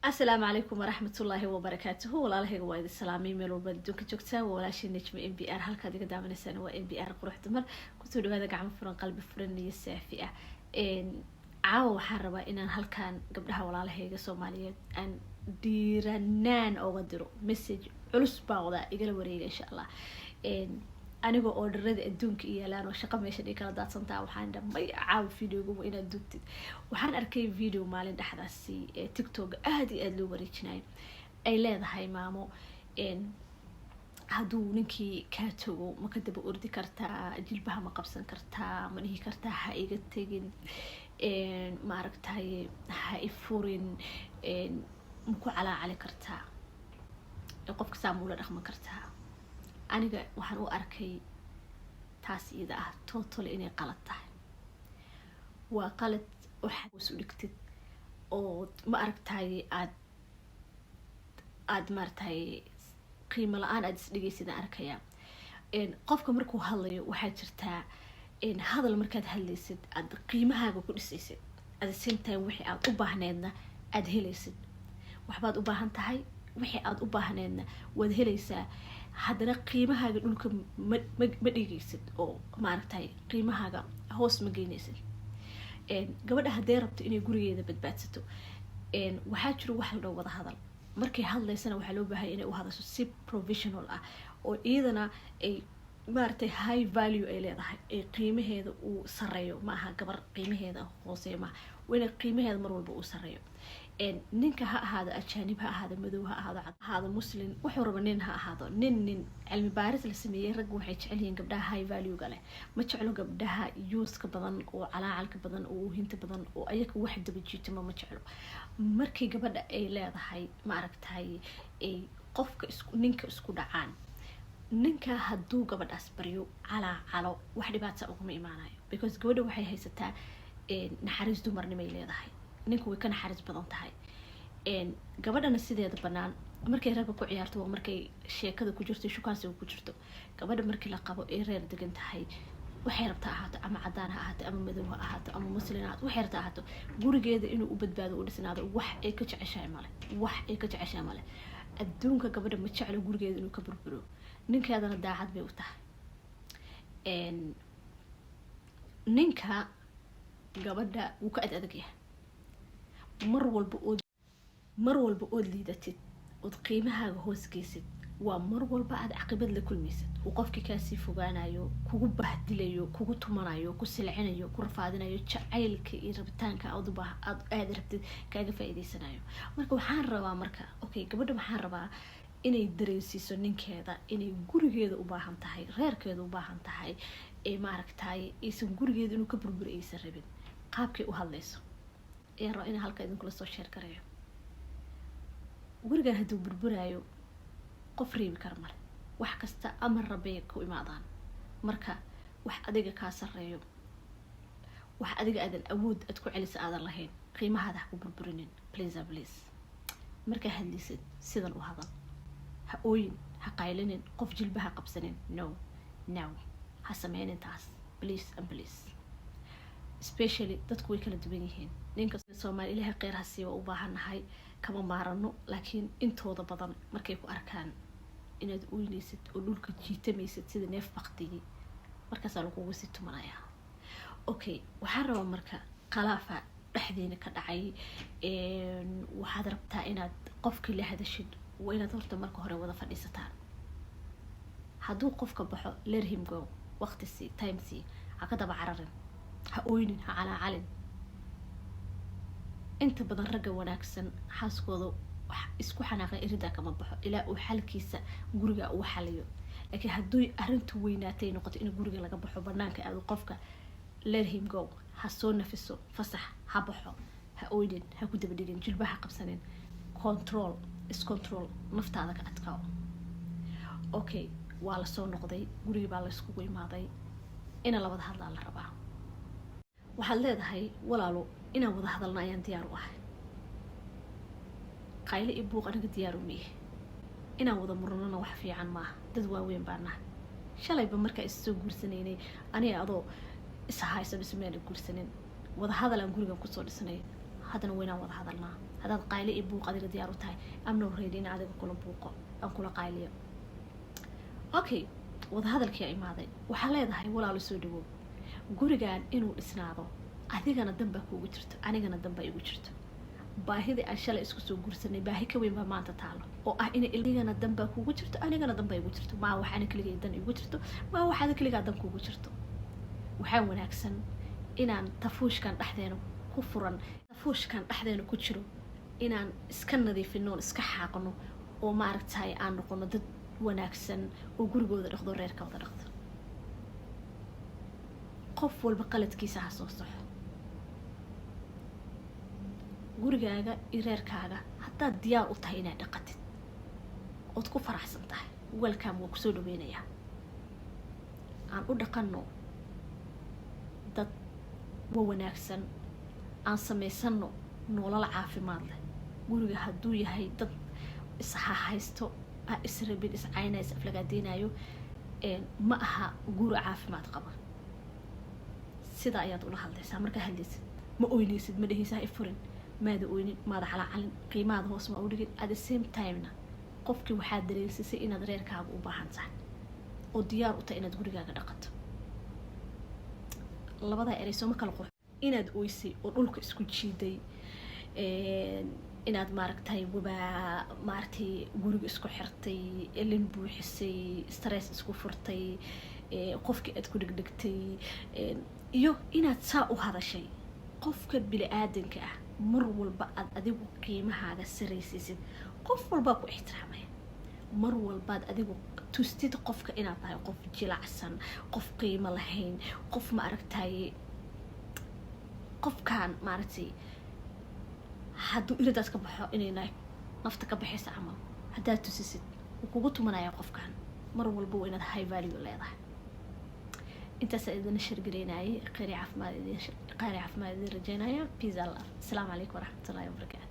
السلام عليكم ورحمة الله وبركاته. والله هيك وايد السلامي ميلو بدونك جوكتا ولا شي نجم ام بي ار هلكا ديك دامنا سنه ام بي ار قروح دمر كنتو دغادا gacmo furan qalbi furan iyo saafi ah caawa waxaan rabaa inaan halkaan gabdhaha walaalahayga Soomaaliyeed aan diiranaan uga diro message culus baa wada igala wareega insha Allah aniga oo dharada adduunka iyo laan oo shaqo meesha ay kala daadsantaa waxaan dhamay caaw videoga inaad dugtid waxaan arkay video maalin dhaxdaasi TikTok aad iyo aad loo wareejinayo ay leedahay maamo haduu ninkii ka tago ma ka daba ordi kartaa jilbaha ma qabsan kartaa ma dhihi kartaa ha iga tagin ma aragtay ha ifurin ma ku calaacali kartaa qofka saamula dhaqman kartaa aniga waxaan u arkay taas ida ah total inay qalad tahay waa qalad waxa soo dhigtid oo ma aragtay aad martay qiimo la'aan aad isdhigaysid arkaya qofka markuu hadlayo waxa jirtaa hadal markaad hadlaysid aad qiimahaaga ku dhisaysid aad sintaa wixii aad u baahneedna aad helaysid waxbaad u baahan tahay wixii aad u baahneedna waad helaysaa haddana qiimahaaga dhulka ma dhigaysid oo ma aragtay qiimahaaga hoos ma geynaysid gabadha haday rabto inay gurigeeda badbaadsato waxaa jiro wax la wada hadal markay hadlaysana waxa loo baahay inay u hadasho si professional ah oo iyadana ay maartay high value ay leedahay ay qiimaheeda uu sareeyo ma aha gabar qiimaheeda hooseeyo ma wayna qiimaheeda mar walba uu sareeyo ninka ha ahaado ajaanib ha ahaado madow ha ahaado muslim wuxuu raba nin ha ahaado nin cilmi baaris la sameeyay rag waxay jecel yihiin gabdhaha high value ga leh ma jeclo gabdhaha yuuska badan oo calaacalka badan oo hinta badan oo ayaga wax daba jiitama ma jeclo markay gabadha ay leedahay ma aragtay ay qofka ninka isku dhacaan ninka haduu gabadhaas bariyo calaacalo wax dhibaato uga imaanayo because gabadha waxay haysataa naxariis dumarnimo ay leedahay ninku way ka naxariis badan tahay gabadhana sideeda banaan markay ragga ku ciyaarto waa markay sheekada ku jirto shukaansiga ku jirto gabadha markii la qabo ee reer degan tahay waxay rabtaa ahaato ama cadaan ha ahaato ama madow ha ahaato ama muslim ha ahaato waxay rabtaa ahaato gurigeeda inuu u badbaado u dhisnaado wax ay ka jeceshahay male adduunka gabadha ma jeclo gurigeeda inuu ka burburo ninkeedana daacad bay u tahay ninka gabadha wuu ka adag yahay mar walba oo liidatid oo qiimahaaga hoos geysid waa mar walba aad caqabad la kulmaysid oo qofkii ka sii fogaanayo kugu bahdilayo kugu tumanayo ku silcinayo ku rafaadinayo jacaylka iyo rabitaanka aad rabtid kaaga faa'iideysanayo marka waxaan rabaa okay gabadha waxaan rabaa inay dareensiiso ninkeeda inay gurigeeda u baahan tahay reerkeeda u baahan tahay ma aragtay aysan gurigeeda inuu ka burburo aysan rabin qaabkay u hadlayso rabo in halka idin kula soo share gareeyo gurigan haduu burburayo qof reebi kar mar wax kasta amar rabay ku imaadaan marka wax adiga ka sareeyo wax adiga aadan awood aad ku celiso aadan lahayn qiimahaada ku burburinin please marka hadlisid sidan u hadal ha ooyin ha qaylinin qof jilbaha qabsanin no ha sameeynin taas please especially dadku way kala duwan yihiin ninka Soomaali ilaahay qeyr ha siiyo u baahanahay kama maarano laakiin intooda badan markay ku arkaan inaad ooynaysid oo dhulka jiitamaysid sida neef baqtigi markaas lagu sii tumanaya okay waxaan rabaa marka qalaafa dhaxdeena ka dhacay waxaad rabtaa inaad qofkii la hadashid waa inaad horta marka hore wada fadhiisataan haduu qofka baxo let him go waqti si time si ha ka daba cararin ha ooynin ha calaacalin inta badan ragga wanaagsan xaaskooda wax isku xanaaqay irida kama baxo ilaa uu xalkiisa guriga uu xaliyo laakiin haduu arintu weynaatay noqoto in guriga laga baxo banaanka aad qofka let him go ha soo nafiso fasax ha baxo ha ooynin ha ku daba dhigin jilbaha qabsanin control naftaada ka adkaaw okay waa la soo noqday guriga baa la isku imaaday ina la wada hadlaa la rabaa waxaad leedahay walaalo inaan wada hadalna ayaan diyaar u ahay qayle iyo buuq aniga diyaar u miye inaan wada murnana wax fiican maaha dad waaweyn baan nahay shalayba markaa is soo guursanaynay aniga adoo is haysan ismeen guursanin wada hadal aan guriga ku soo dhisnay haddana weynaan wada hadalnaa هذا قايلة يبوق هذا ديارو تاي أمنو ريدين هذا كل بوقه أو كل قايلة أوكي وهذا الكيا إمادي وحلا هذا هاي ولا لسودو جورجان إنه إسناده أذيك أنا دم بكو وجرت أنا أنا دم بيجو وجرت باهي أشياء إسكسو جرسني باهي كوين ما أنت تعلم أو إن اللي أنا دم بكو وجرت أنا أنا دم بيجو وجرت ما هو حنا كل جدا وجرت ما هو حدا كل قاعد دم كو وجرت وحاول أكسن إن تفوش كان أحدينه كفرا تفوش كان أحدينه كتشرو إن إسكن ذي في النور إسكحها قنو وما عرفت هاي أنا قنو ضد وناكسن وجرجو ذا رخض ريرك وذا رخض قف والبقلت كيسة حصوصح gurigaaga iyo reerkaaga haddaad diyaar u tahay inaad dhaqatid ood ku faraxsan tahay welcome waa kusoo dhaweynayaa aan u dhaqanno dad wa wanaagsan aan samaysano nolol caafimaad leh guriga hadduu yahay dad ishahaysto israbid iscaynays aflagaadeenayo ma aha guri caafimaad qaba sida ayaad ula hadlaysaa markaa hadlaysid ma oynaysid ma dhehaysaa ifurin ماذا أقولين ماذا على علم قيمة هو اسمه أقولين at the same time قفك وحد دريسي إن غير كعب وباهنسح وديار وتأين تقولي جاك دقت الله بدأ يرسم مكالقه إن أدويسي ونقولك اسكت شيء دي إن أد مارك تاي وبا مارتي جورج اسكو حرتي اللي نبوحسي ستريس اسكو فرتي قفك أتقولك دقتي يو إن تساء هذا الشيء قفك بالآدم كأ مر والبعض أديو قيمة هذا السريسيسد قف والباق احترامه مر والبعض أديو تستيد قفك إنا طاي قف جلعسن قف قيمة لهين قف ما أركتاي قف كان مارتي حدو إلا داتك بحو إنينا نفتك بحيس عمل هدا تسيسد وكوغتو منايا قف كان مر والبو إنا هاي فاليو ليضح انت سيدنا شرقريناي قاري عف ما دي رجينايا بيزا الله السلام عليكم ورحمة الله وبركاته.